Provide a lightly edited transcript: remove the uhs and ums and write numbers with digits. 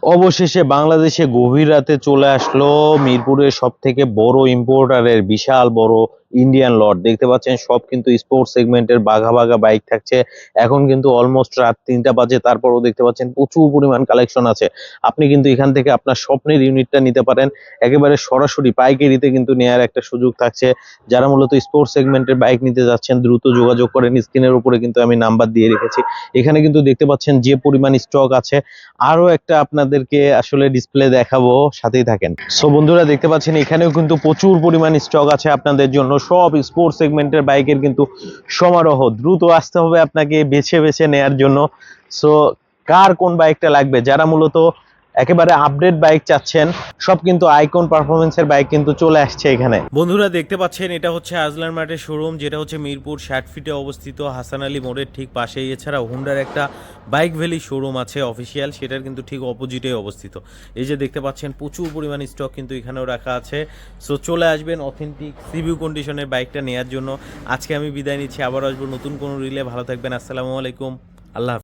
অবশেষে বাংলাদেশে গভীর রাতে চলে আসলো মিরপুরের সব থেকে বড় ইম্পোর্টারের বিশাল বড় ইন্ডিয়ান লট। দেখতে পাচ্ছেন সব কিন্তু স্পোর্টস সেগমেন্টের বাঘা বাঘা বাইক থাকছে। এখন কিন্তু অলমোস্ট রাত 3টা বাজে, তারপরও দেখতে পাচ্ছেন প্রচুর পরিমাণ কালেকশন আছে। আপনি কিন্তু এখান থেকে আপনার স্বপ্নের ইউনিটটা নিতে পারেন, একেবারে সরাসরি পাইকারিতে কিন্তু নেয়ার একটা সুযোগ থাকছে। যারা মূলত স্পোর্টস সেগমেন্টের বাইক নিতে যাচ্ছেন দ্রুত যোগাযোগ করেন, স্ক্রিনের উপরে কিন্তু আমি নাম্বার দিয়ে রেখেছি। এখানে কিন্তু দেখতে পাচ্ছেন যে পরিমাণ স্টক আছে। আরো একটা আপনাদেরকে আসলে ডিসপ্লে দেখাবো, সাথেই থাকেন। সো বন্ধুরা দেখতে পাচ্ছেন এখানেও কিন্তু প্রচুর পরিমাণ স্টক আছে আপনাদের জন্য। সব স্পোর্টস সেগমেন্টের বাইকের কিন্তু সমারোহ। দ্রুত আসতে হবে আপনাকে বেছে বেছে নেয়ার জন্য। সো কার কোন বাইকটা লাগবে, যারা মূলত একেবারে আপডেট বাইক চাচ্ছেন, সব কিন্তু আইকন পারফরমেন্সের বাইক কিন্তু চলে আসছে এখানে। বন্ধুরা দেখতে পাচ্ছেন এটা হচ্ছে আজলান মার্টের শোরুম, যেটা হচ্ছে মিরপুর 60 ফিটে অবস্থিত, হাসান আলী মোড়ের ঠিক পাশেই। এছাড়া হুন্ডার একটা বাইক ভ্যালি শোরুম আছে অফিসিয়াল, সেটার কিন্তু ঠিক অপোজিটে অবস্থিত। এই যে দেখতে পাচ্ছেন প্রচুর পরিমাণ স্টক কিন্তু এখানেও রাখা আছে। সো চলে আসবেন অথেন্টিক সিভিউ কন্ডিশনের বাইকটা নেওয়ার জন্য। আজকে আমি বিদায় নিচ্ছি, আবার আসবো নতুন কোনো রিলে। ভালো থাকবেন, আসসালামু আলাইকুম, আল্লাহ হাফেজ।